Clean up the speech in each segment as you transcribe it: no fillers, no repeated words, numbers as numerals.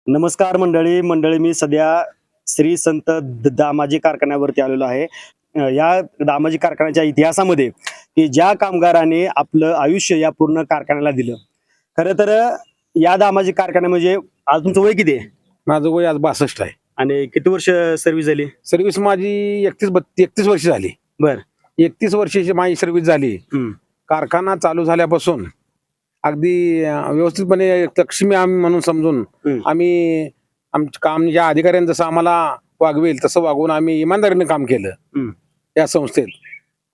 नमस्कार मंडळी मी सध्या श्री संत दामाजी कारखान्यावरती आलेलो आहे. या दामाजी कारखान्याच्या इतिहासामध्ये की ज्या कामगाराने आपलं आयुष्य या पूर्ण कारखान्याला दिलं. खरं तर या दामाजी कारखान्या म्हणजे आज तुमचं वय किती आहे माझं वय आज 62 आहे. आणि किती वर्ष सर्व्हिस झाली? सर्व्हिस माझी 31 वर्ष झाली. बर 31 वर्षाची माझी सर्व्हिस झाली. हम्म. कारखाना चालू झाल्यापासून अगदी व्यवस्थितपणे लक्ष्मी आम्ही म्हणून समजून आम्ही आमच्या काम ज्या अधिकाऱ्यांनी जसं आम्हाला वागवेल तसं वागवून आम्ही इमानदारीने काम केलं या संस्थेत.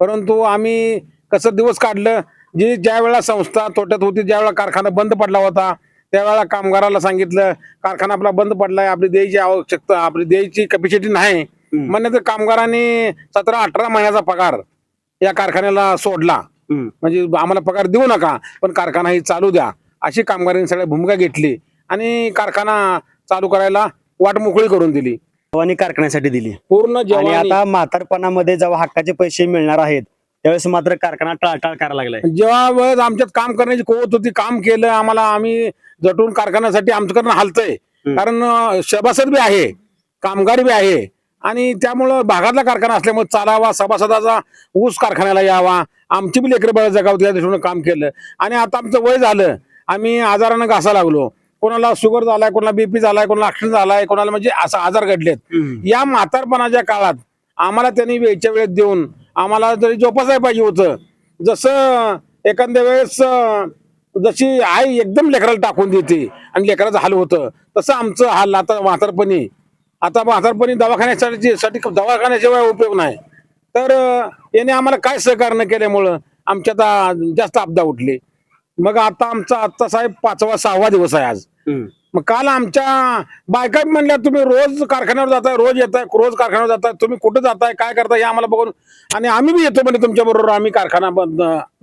परंतु आम्ही कसं दिवस काढलं, ज्या वेळेला संस्था तोट्यात होती, ज्या वेळेला कारखाना बंद पडला होता त्यावेळेला कामगाराला सांगितलं कारखाना आपला बंद पडलाय, आपली द्यायची आवश्यकता, आपली द्यायची कॅपॅसिटी नाही म्हणण्याचं कामगारांनी 17-18 महिन्याचा पगार या कारखान्याला सोडला. म्हणजे आम्हाला पगार देऊ नका पण कारखाना ही चालू द्या अशी कामगारांनी सगळ्या भूमिका घेतली आणि कारखाना चालू करायला वाट मोकळी करून दिली. जवानी कारखान्यासाठी दिली पूर्ण आणि जवानी. आता म्हातारपणामध्ये जेव्हा हक्काचे पैसे मिळणार आहेत त्यावेळेस मात्र कारखाना टाळटाळ करायला लागलाय. जेव्हा वेळ आमच्यात काम करण्याची कुवत होती, काम केलं आम्हाला, आम्ही जटून कारखान्यासाठी आमचं करणं हालतंय. कारण सभासद बी आहे, कामगार बी आहे आणि त्यामुळं भागातला कारखाना असल्यामुळे चालावा, सभासदाचा ऊस कारखान्याला यावा, आमची बी लेकरं बाळ जगावती या दृष्टीने काम केलं. आणि आता आमचं वय झालं, आम्ही आजारानं घासा लागलो, कोणाला शुगर झालाय, कोणाला बीपी झालाय, कोणाला ऍक्सिडेंट झालाय, कोणाला म्हणजे असं आजार घडलेत. या म्हातारपणाच्या काळात आम्हाला त्यांनी वेळच्या वेळेत देऊन आम्हाला जरी जोपासायला पाहिजे होतं. जसं एखाद्या वेळेस जशी आई एकदम लेकराला टाकून देते आणि लेकराचं हाल होतं तसं आमचं हाल आता म्हातारपणी दवाखान्यासाठी दवाखान्याशिवाय उपयोग नाही. तर याने आम्हाला काय सहकार्य केल्यामुळं आमच्या आता जास्त आपदा उठली. मग आता साहेब 5वा-6वा दिवस आहे आज. मग काल आमच्या बायका म्हणल्या तुम्ही रोज कारखान्यावर जाताय, रोज येताय, रोज कारखान्यावर जाताय, तुम्ही कुठं जाताय, काय करताय हे आम्हाला बघून आणि आम्ही बी येतो म्हणजे तुमच्या बरोबर आम्ही कारखाना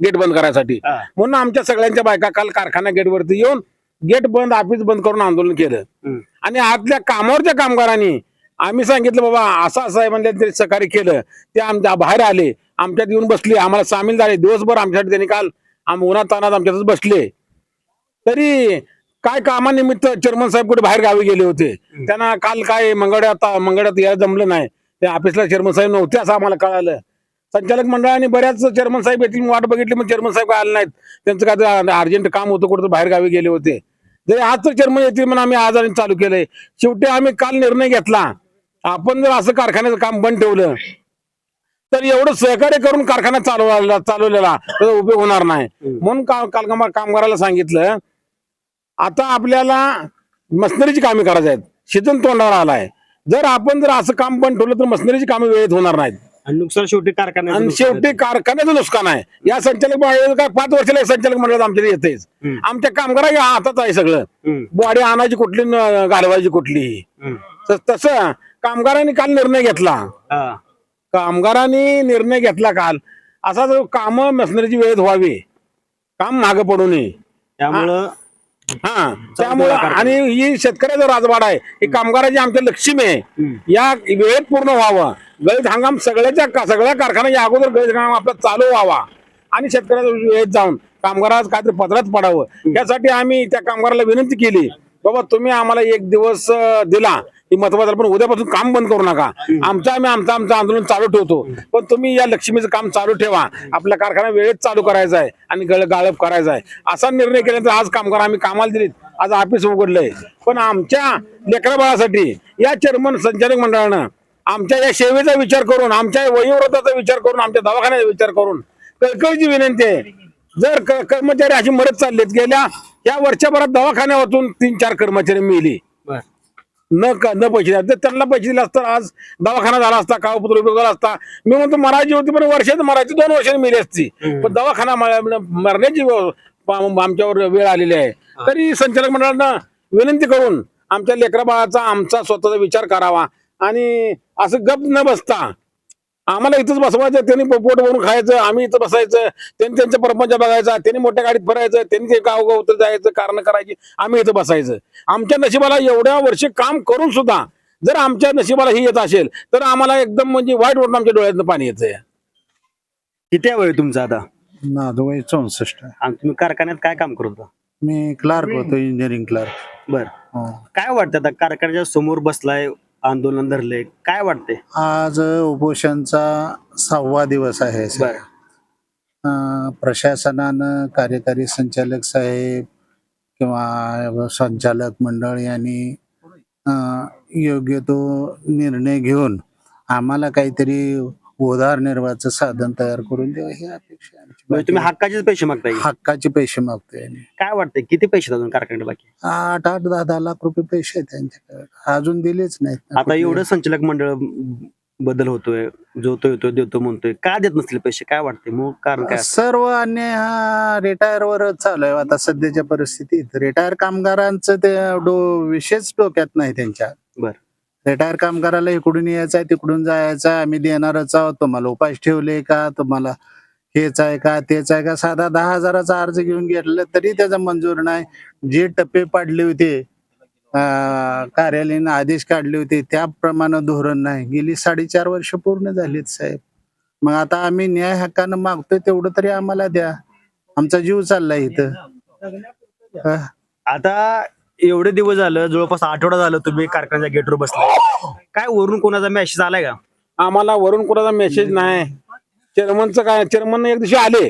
गेट बंद करायसाठी. म्हणून आमच्या सगळ्यांच्या बायका काल कारखाना गेटवरती येऊन गेट बंद, ऑफिस बंद करून आंदोलन केलं. आणि आतल्या कामावरच्या कामगारांनी आम्ही सांगितलं बाबा असं असं आहे म्हणजे ते सहकार्य केलं. ते आमच्या बाहेर आले, आमच्यात येऊन बसले, आम्हाला सामील झाले. दिवसभर आमच्यासाठी त्यांनी काल उन्हात तानात आमच्यातच बसले. तरी काय कामानिमित्त चेअरमन साहेब कुठे बाहेर गावी गेले होते, त्यांना काल काय मंगळ्यात यायला जमलं नाही. ते ऑफिसला चेअरमन साहेब नव्हते असं आम्हाला कळालं. संचालक मंडळाने बऱ्याच चेअरमन साहेब येतील वाट बघितली पण चेअरमन साहेब आले नाहीत. त्यांचं काय अर्जंट काम होतं, कुठं बाहेर गावी गेले होते. जरी आज तर चेअरमन येतील म्हणून आम्ही आज चालू केलंय. शेवटी आम्ही काल निर्णय घेतला, आपण जर असं कारखान्याचं काम बंद ठेवलं तर एवढं सहकार्य करून कारखाना चालवलेला त्याचा उपयोग होणार नाही. म्हणून काल कामगाराला सांगितलं आता आपल्याला मशिनरीची कामे करायची आहेत, सीझन तोंडावर आलाय. जर आपण असं काम बंद ठेवलं तर मशिनरीची कामे वेळेत होणार नाहीत आणि नुकसान शेवटी कारखान्याचं नुकसान आहे. या संचालक मंडळ काय 5 वर्षाला एक संचालक मंडळ आमच्या येतेच. आमच्या कामगाराच्या हातात आहे सगळं, बॉडी आणायची कुठली घालवायची कुठली. तसं कामगारांनी काल निर्णय घेतला काल असा जो काम मशिनरीची वेळेत व्हावी, काम मागं पडू नये. त्यामुळं त्यामुळं आणि ही शेतकऱ्याचा राजवाडा आहे, ही कामगाराची आमच्या लक्ष्मी आहे. या वेळेत पूर्ण व्हावं. गळीत हंगाम सगळ्या कारखान्याच्या अगोदर गळीत हंगाम आपला चालू व्हावा आणि शेतकऱ्याच्या वेळेत जाऊन कामगारात काहीतरी पदरात पडावं. यासाठी आम्ही त्या कामगाराला विनंती केली, बाबा तुम्ही आम्हाला 1 दिवस दिला ही महत्वाचं, पण उद्यापासून काम बंद करू नका. आमचं आंदोलन चालू ठेवतो, पण तुम्ही या लक्ष्मीचं काम चालू ठेवा. आपला कारखाना वेळेत चालू करायचा आहे आणि गाळप करायचा आहे. असा निर्णय केल्यानंतर आज कामगार आम्ही कामाला दिलीत, आज ऑफिस उघडलंय. पण आमच्या लेकरा बाळासाठी या चेअरमन संचालक मंडळानं आमच्या या सेवेचा विचार करून, आमच्या वयोवृद्धाचा विचार करून, आमच्या दवाखान्याचा विचार करून कळकळीची विनंती आहे. जर कर्मचारी अशी मरत चाललेत, गेल्या या वर्षभरात दवाखान्यावरून 3-4 कर्मचारी मिळाली न पैसे द्या. त्यांना पैसे दिले असता आज दवाखाना झाला असता, कागदपत्र उपयोग झाला असता. मी म्हणतो मराठी होती पण वर्षात मराठी 2 वर्षांनी मिळली असती, पण दवाखाना मरण्याची आमच्यावर वेळ आलेली आहे. तरी संचालक मंडळानं विनंती करून आमच्या लेकरा बाळाचा आमचा स्वतःचा विचार करावा आणि असं गप न बसता आम्हाला इथंच बसवायचं, त्यांनी पोट भरून खायचं, आम्ही इथं बसायचं, त्यांनी त्यांच्या परपंच बघायचा, त्यांनी मोठ्या गाडीत फिरायचं, त्यांनी गाव जायचं, कारण करायची, आम्ही इथं बसायचं. आमच्या नशिबाला एवढ्या वर्षे काम करून सुद्धा जर आमच्या नशिबाला ही येत असेल तर आम्हाला एकदम म्हणजे वाईट वाटून आमच्या डोळ्यातनं पाणी येतंय. किती वय तुमचं आता? माझं वय 64 आहे. आणि तुम्ही कारखान्यात काय काम करत होता? मी क्लार्क होतो, इंजिनिअरिंग क्लार्क. बर हो. काय वाटतं आता कारखान्याच्या समोर बसलाय, आंदोलन धरलंय, काय वाटतंय? आज उपोषणचा 6वा दिवस आहे. बर. प्रशासनानं, कार्यकारी संचालक साहेब किंवा संचालक मंडळ यांनी अ, योग्य तो निर्णय घेऊन आम्हाला काहीतरी उदरनिर्वाहाचं साधन तयार करून द्यावं ही अपेक्षा आहे आमची. म्हणजे तुम्ही हक्काचेच पैसे मागताय की? हक्काचे पैसे मागतोय आम्ही. काय वाटतंय किती पैसे अजून कारखान्यात बाकी? 8 10 लाख रुपये पैसे आहेत त्यांच्याकडे, अजून दिलेच नाहीत ना आता कुठले. एवढं संचालक मंडळ बदल होतोय, जो तो येतोय देतो म्हणतोय, का देत नसतील पैसे? काय वाटतंय मग कारण काय असेल? सर्व अन्याय हा रिटायर वर चालू आहे आता सध्याच्या परिस्थितीत. रिटायर कामगारांचं ते विशेष डोक्यात नाही त्यांच्या. बर. रिटायर कामगाराला इकडून यायचं आहे, तिकडून जायचं आहे, आम्ही देणारच आहोत, तुम्हाला उपास ठेवले का, तुम्हाला हेच आहे का तेच आहे का, साधा 10,000चा अर्ज घेऊन गेलं तरी त्याचा मंजूर नाही. जे टप्पे पाडले होते, कार्यालयाने आदेश काढले होते त्याप्रमाणे धोरण नाही. गेली 4.5 वर्ष पूर्ण झालीत साहेब. मग आता आम्ही न्याय हक्कानं मागतोय तेवढं तरी आम्हाला द्या. आमचा जीव चाललाय इथं. हा. आता एवढे दिवस झालं, जवळपास आठवडा झालं तुम्ही कारखान्याच्या गेटवर बसलाय. काय वरून कोणाचा मेसेज आलाय का? आम्हाला वरून कोणाचा मेसेज नाही. चेअरमनचं काय, चेअरमन एक दिवशी आले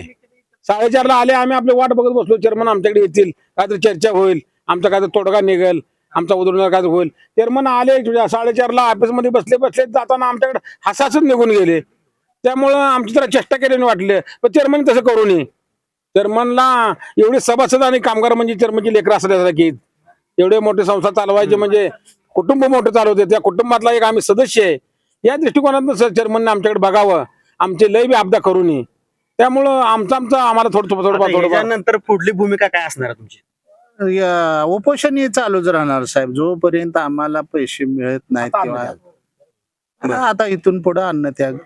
4:30ला आले. आम्ही आपली वाट बघत बसलो, चेअरमन आमच्याकडे येतील, काहीतरी चर्चा होईल, आमचा काहीतरी तोडगा निघेल, आमचा उद्रणार काय होईल. चेअरमन आले 4:30ला ऑफिसमध्ये बसले जाताना आमच्याकडे हसासच निघून गेले. त्यामुळं आमची जरा चेष्टा केल्याने वाटले, पण चेअरमन तसं करू नये. चेअरमनला एवढे सभासद आणि कामगार म्हणजे चेअरमनची लेकरं असल्यासारखी, एवढे मोठे संस्था चालवायचे म्हणजे कुटुंब मोठं चालवते, त्या कुटुंबातला एक आम्ही सदस्य आहे. या दृष्टिकोनातून चेअरमनने आमच्याकडे बघावं, आमचे लय बी आपदा करू नये. त्यामुळं आम्हाला थोडं नंतर पुढली भूमिका काय असणार आहे तुमची? उपोषण हे चालूच राहणार साहेब, जोपर्यंत आम्हाला पैसे मिळत नाहीत आता किंवा आता इथून पुढे अन्नत्याग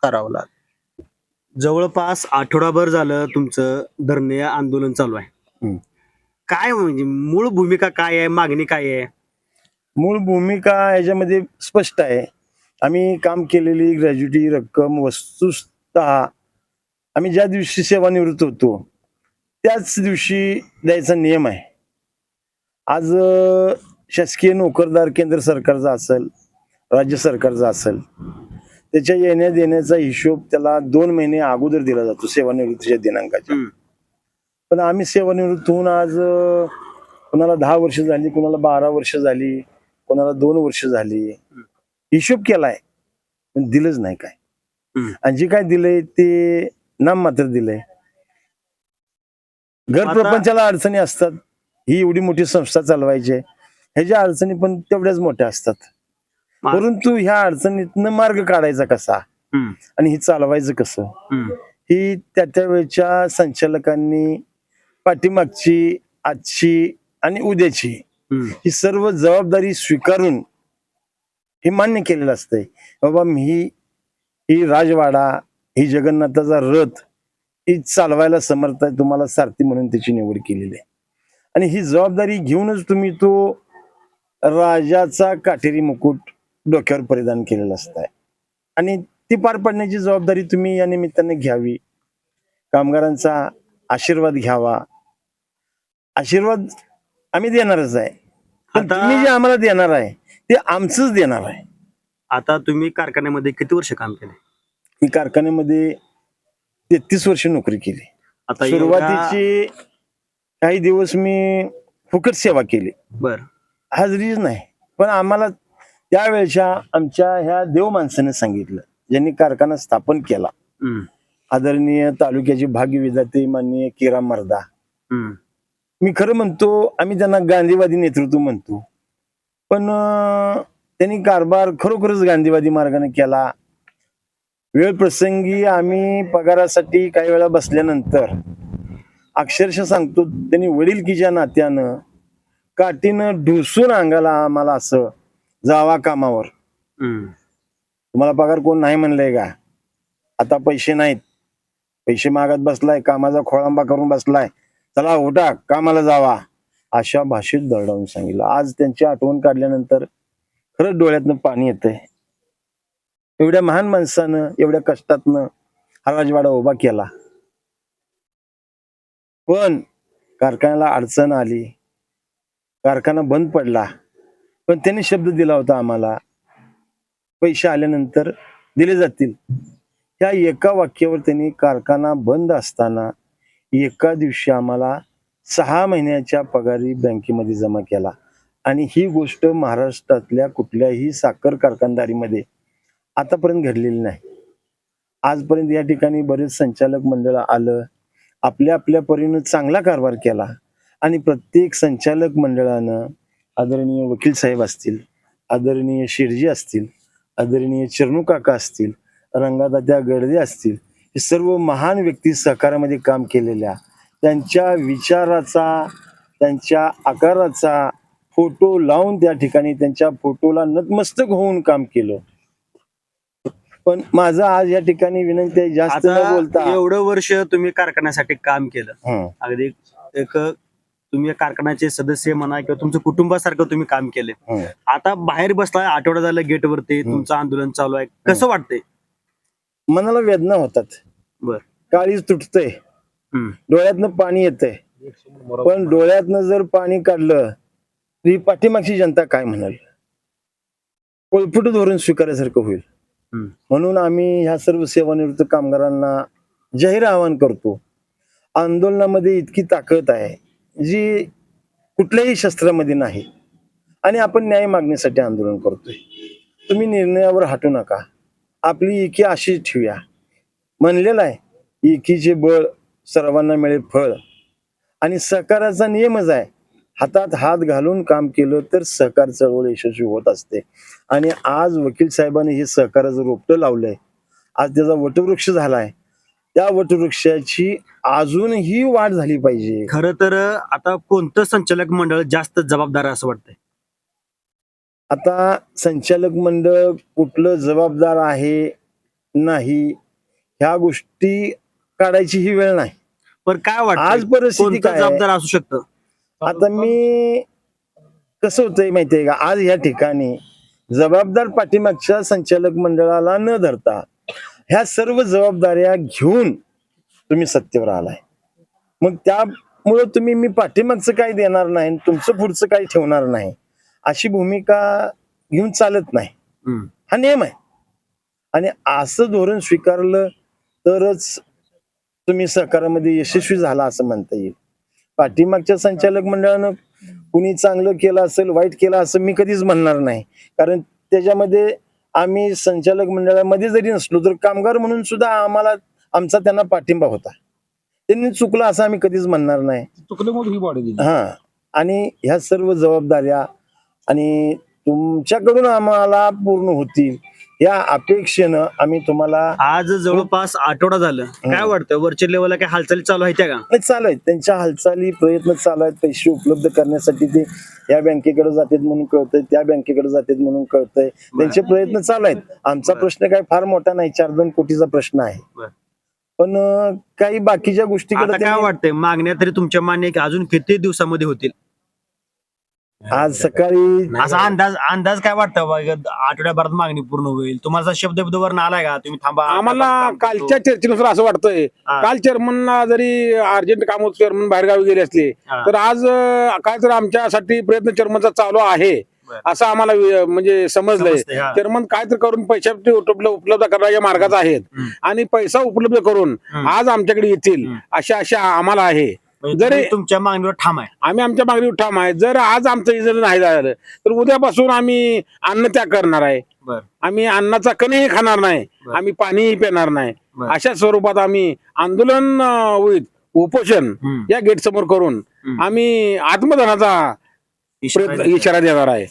करावं लागेल. जवळपास आठवडाभर झालं तुमचं धरणे आंदोलन चालू आहे. हम्म. काय म्हणजे मूळ भूमिका काय आहे, मागणी काय आहे? मूळ भूमिका याच्यामध्ये स्पष्ट आहे. आम्ही काम केलेली ग्रॅज्युटी रक्कम वस्तुतः आम्ही ज्या दिवशी सेवानिवृत्त होतो त्याच दिवशी द्यायचा नियम आहे. आज शासकीय नोकरदार केंद्र सरकारचा असेल, राज्य सरकारचा असेल, त्याच्या येण्या देण्याचा हिशोब त्याला 2 महिने अगोदर दिला जातो सेवानिवृत्तीच्या दिनांकाच्या. पण आम्ही सेवानिवृत्त होऊन आज कोणाला 10 वर्ष झाली, कोणाला 12 वर्ष झाली, कोणाला 2 वर्ष झाली, हिशोब केलाय पण दिलंच नाही काय. आणि जे काय दिलंय ते नाम मात्र दिलंय. घर आता- प्रपंचाला अडचणी असतात, ही एवढी मोठी संस्था चालवायची आहे, ह्याच्या अडचणी पण तेवढ्याच मोठ्या असतात. परंतु ह्या अडचणीतनं मार्ग काढायचा कसा आणि ही चालवायचं कसं, ही त्या वेळच्या संचालकांनी पाठीमागची, आजची आणि उद्याची ही सर्व जबाबदारी स्वीकारून हे मान्य केलेलं असतंय. बाबा ही राजवाडा, ही जगन्नाथाचा रथ ही चालवायला समर्थ आहे, तुम्हाला सारथी म्हणून त्याची निवड केलेली आहे. आणि ही जबाबदारी घेऊनच तुम्ही तो राजाचा काटेरी मुकुट डोक्यावर परिधान केलेला असताय आणि ती पार पाडण्याची जबाबदारी तुम्ही या निमित्ताने घ्यावी. कामगारांचा आशीर्वाद घ्यावा. आशीर्वाद आम्ही देणारच आहे, पण आता- तुम्ही जे आम्हाला देणार आहे ते आमचंच देणार आहे. आता तुम्ही कारखान्यामध्ये किती वर्ष काम केले? मी कारखान्यामध्ये 33 वर्ष नोकरी केली. आता एवढ्या- सुरुवातीची काही दिवस मी फुकट सेवा केली, बर. हाजरीच नाही. पण आम्हाला त्यावेळेच्या आमच्या ह्या देव माणसाने सांगितलं, ज्यांनी कारखाना स्थापन केला, आदरणीय तालुक्याचे भाग्यविधाते माननीय केराम मर्दा. मी खरं म्हणतो, आम्ही त्यांना गांधीवादी नेतृत्व म्हणतो, पण त्यांनी कारभार खरोखरच गांधीवादी मार्गाने केला. वेळ प्रसंगी आम्ही पगारासाठी काही वेळा बसल्यानंतर अक्षरशः सांगतो, त्यांनी वडीलकीच्या नात्यानं काठीनं ढुसून अंगाला आम्हाला असं जावा कामावर. तुम्हाला पगार कोण नाही म्हणलंय का? आता पैसे नाहीत, पैसे मागत बसलाय, कामाचा खोळंबा करून बसलाय, चला उठा कामाला जावा, अशा भाषेत दरडावून सांगितलं. आज त्यांची आठवण काढल्यानंतर खरंच डोळ्यातनं पाणी येतंय. एवढ्या महान माणसानं एवढ्या कष्टातनं हा राजवाडा उभा केला, पण कारखान्याला अडचण आली, कारखाना बंद पडला, पण त्यांनी शब्द दिला होता आम्हाला, पैसे आल्यानंतर दिले जातील. ह्या एका वाक्यावर त्यांनी कारखाना बंद असताना एका दिवशी आम्हाला 6 महिन्याच्या पगारी बँकेमध्ये जमा केला. आणि ही गोष्ट महाराष्ट्रातल्या कुठल्याही साखर कारखानदारीमध्ये आतापर्यंत घडलेली नाही. आजपर्यंत या ठिकाणी बरेच संचालक मंडळ आलं, आपल्या आपल्या परीनं चांगला कारभार केला. आणि प्रत्येक संचालक मंडळानं आदरणीय वकील साहेब असतील, आदरणीय शेडजी असतील, आदरणीय चरणू काका असतील, रंगादात्या गडदे असतील, हे सर्व महान व्यक्ती सहकारामध्ये काम केलेल्या, त्यांच्या विचाराचा, त्यांच्या आकाराचा फोटो लावून त्या ठिकाणी त्यांच्या फोटोला नतमस्तक होऊन काम केलं. पण माझं आज या ठिकाणी विनंती आहे, जास्त न आता बोलता. एवढं वर्ष तुम्ही कारखान्यासाठी काम केलं, हं, अगदी एक तुम्ही या कारखान्याचे सदस्य म्हणा किंवा तुमच्या कुटुंबासारखं तुम्ही काम केले. हं. आता बाहेर बसलाय, आठवडा झाला गेटवरती तुमचं आंदोलन चालू आहे, कसं वाटतंय? मनाला वेदना होतात. बर. काळीज तुटतंय, हम्म. डोळ्यातनं पाणी येतंय. पण डोळ्यातनं जर पाणी काढलं तरी पाठीमागची जनता काय म्हणाल, पळपुट धोरण स्वीकारण्यासारखं होईल. हम्म. म्हणून आम्ही ह्या सर्व सेवानिवृत्त कामगारांना जाहीर आवाहन करतो, आंदोलनामध्ये इतकी ताकद आहे जी कुठल्याही शस्त्रामध्ये नाही. आणि आपण न्याय मागण्यासाठी आंदोलन करतोय. तुम्ही निर्णयावर हटू नका, आपली एकी अशीच ठेवूया. म्हणलेलं आहे, एकीचे बळ सर्वांना मिळेल फळ. आणि सहकाराचा नियमच आहे, हातात हात घालून काम केलं तर सहकार चळवळ यशस्वी होत असते. आणि आज वकील साहेबांनी हे सहकाराचं रोपटं लावलंय, आज त्याचा वटवृक्ष झालाय. त्या वटवृक्षाची अजूनही वाढ झाली पाहिजे. खरं तर आता कोणतं संचालक मंडळ जास्त जबाबदार आहे असं वाटतंय? आता संचालक मंडळ कुठलं जबाबदार आहे नाही ह्या गोष्टी काढायची ही वेळ नाही. पण काय वाटतं आज परिस्थिती कोणतं काय आहे? जबाबदार असू शकतं? आता मी कसं होतंय माहितीये का, आज या ठिकाणी जबाबदार पाठीमागच्या संचालक मंडळाला न धरता ह्या सर्व जबाबदाऱ्या घेऊन तुम्ही सत्तेवर आलाय. मग त्यामुळं तुम्ही मी पाठीमागचं काही देणार नाही, तुमचं पुढचं काही ठेवणार नाही, अशी भूमिका घेऊन चालत नाही. हम्म. हा नियम आहे. आणि असं धोरण स्वीकारलं तरच तुम्ही सहकारामध्ये यशस्वी झाला असं म्हणता येईल. पाठीमागच्या संचालक मंडळानं कुणी चांगलं केलं असेल, वाईट केलं असं मी कधीच म्हणणार नाही. कारण त्याच्यामध्ये आम्ही संचालक मंडळामध्ये जरी नसलो तर कामगार म्हणून सुद्धा आम्हाला आमचा त्यांना पाठिंबा होता. त्यांनी चुकलं असं आम्ही कधीच म्हणणार नाही. चुकल्यामुळे ही बॉडी दिली. हा. आणि ह्या सर्व जबाबदाऱ्या आणि तुमच्याकडून आम्हाला पूर्ण होतील या अपेक्षेनं आम्ही तुम्हाला आज जवळपास आठवडा झालं, काय वाटतं वरच्या लेवलला काय हालचाली चालू आहेत का? नाही, चालू आहेत त्यांच्या हालचाली, प्रयत्न चालू आहेत. पैसे उपलब्ध करण्यासाठी ते या बँकेकडे जातात म्हणून कळतंय, त्या बँकेकडे जातात म्हणून कळतंय. त्यांचे प्रयत्न चालू आहेत. आमचा प्रश्न काय फार मोठा नाही, 4-2 कोटीचा प्रश्न आहे. बरं. पण काही बाकीच्या आता गोष्टीकडे काय त्यांनी- वाटतंय मागण्या तरी तुमच्या मान्य आहे की अजून किती दिवसामध्ये होतील? आज सकाळी असा अंदाज काय वाटतं बा, आठवड्याभरात मागणी पूर्ण होईल? तुम्हाला शब्द वर आलाय का तुम्ही थांबा? आम्हाला काम करतो? कालच्या चर्चेनुसार असं वाटतंय, हा. काल चेअरमनला जरी अर्जंट काम होतं, चेअरमन बाहेरगावी गेले असले, हा. तर आज काय तर आमच्यासाठी प्रयत्न चेअरमनचा चालू आहे बरं. असं आम्हाला म्हणजे समजलंय. समजतंय, हा. चेअरमन काय तर करून पैशासाठी उपलब्ध करण्याच्या मार्गात आहेत. आणि पैसा उपलब्ध करून आज आमच्याकडे येतील अशा आम्हाला आहे. म्हणजे जरी तुम्ही तुमच्या मागणीवर ठाम आहे. आम्ही आमच्या मागणीवर ठाम आहे. जर आज आमचं इजर नाही झालं तर उद्यापासून आम्ही अन्न त्याग करणार आहे. बरं. आम्ही अन्नाचा कणही खाणार नाही, बरं. आम्ही पाणीही पिणार नाही. बरं. अशा स्वरूपात आम्ही आंदोलन उपोषण या गेट समोर करून आम्ही आत्मदहनाचा इशारा देणार आहे.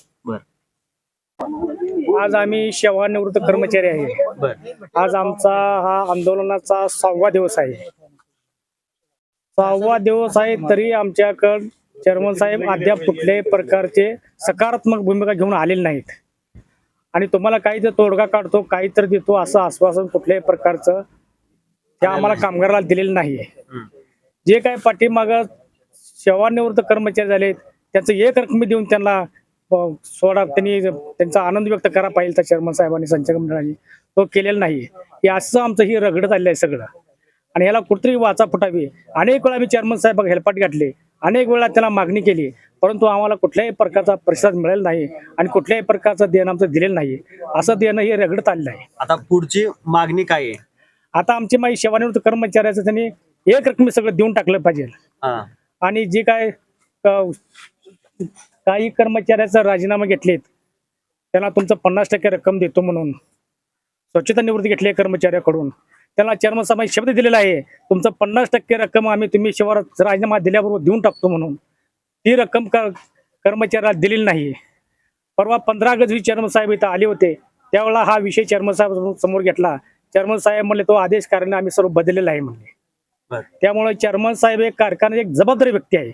आज आम्ही सेवानिवृत्त कर्मचारी आहे. बरं. आज आमचा हा आंदोलनाचा 6वा दिवस आहे. 6वा दिवस आहे तरी आमच्याकडं चेअरमन साहेब अद्याप कुठल्याही प्रकारचे सकारात्मक भूमिका घेऊन आलेले नाहीत. आणि तुम्हाला काही तर तोडगा काढतो, काही तर देतो असं आश्वासन कुठल्याही प्रकारचं त्या आम्हाला कामगाराला दिलेलं नाहीये. जे काही पाठीमाग सेवानिवृत्त कर्मचारी झाले त्याचं एक रकमी देऊन त्यांना सोडा, त्यांनी त्यांचा आनंद व्यक्त करा पाहिजे त्या चेअरमन साहेबांनी, संचालक मंडळाने तो केलेला नाहीये. हे असं आमचं ही रगडत आलेलं आहे सगळं. आणि याला कुठतरी वाचा फुटावी. अनेक वेळा मी चेअरमन साहेब हेलपाट घातले, अनेक वेळा त्याला मागणी केली, परंतु आम्हाला कुठल्याही प्रकारचा प्रतिसाद मिळेल नाही आणि कुठल्याही प्रकारचं देणं आमचं दिलेलं नाही. असं देणं हे रगडत आलेलं आहे. आता पुढची मागणी काय आहे? आता आमची माई सेवानिवृत्त कर्मचाऱ्याचं त्यांनी एक रकमी सगळं देऊन टाकलं पाहिजे. हा. आणि जे काय काही कर्मचाऱ्याचा राजीनामा घेतलेत त्यांना तुमचं 50% रक्कम देतो म्हणून स्वच्छता निवृत्ती घेतली कर्मचाऱ्याकडून, त्यांना चेअरमन साहेबांनी शब्द दिलेला आहे तुमचं 50% रक्कम आम्ही तुम्ही शेवट राजीनामा दिल्याबरोबर देऊन टाकतो म्हणून. ती रक्कम कर्मचाऱ्याला दिलेली नाही. परवा 15 ऑगस्ट चेअरमन साहेब इथं आले होते, त्यावेळेला हा विषय चेअरमन साहेब समोर घेतला. चेअरमन साहेब म्हणले तो आदेश कारण आम्ही सर्व बदललेला आहे म्हणले. त्यामुळे चेअरमन साहेब एक कारखान्यात एक जबाबदारी व्यक्ती आहे.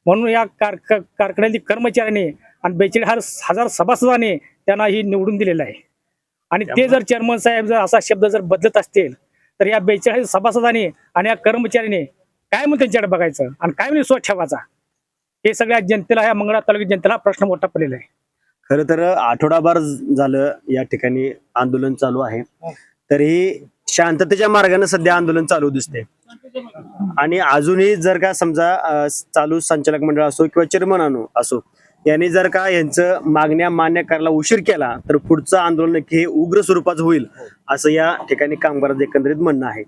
म्हणून या कारखान्यातील कर्मचाऱ्यांनी आणि 42,000 सभासदांनी त्यांना ही निवडून दिलेलं आहे. आणि ते जर चेअरमन साहेब जर असा शब्द जर बदलत असतील तर या 42 सभासदांनी आणि या कर्मचाऱ्यांनी काय म्हणून त्यांच्याकडे बघायचं आणि काय म्हणून स्वच्छ ठेवायचा, हे सगळ्या जनतेला, ह्या मंगळा तालुक्यात जनतेला प्रश्न मोठा पडलेला आहे. खरं तर आठवडाभर झालं या ठिकाणी आंदोलन चालू आहे, तरीही शांततेच्या मार्गाने सध्या आंदोलन चालू दिसते. आणि अजूनही जर का समजा चालू संचालक मंडळ असो किंवा चेअरमन असो यांनी जर का यांचं मागण्या मान्य करायला उशीर केला तर पुढचं आंदोलन नक्की हे उग्र स्वरूपाचं होईल असं या ठिकाणी कामगारांचं एकंदरीत म्हणणं आहे.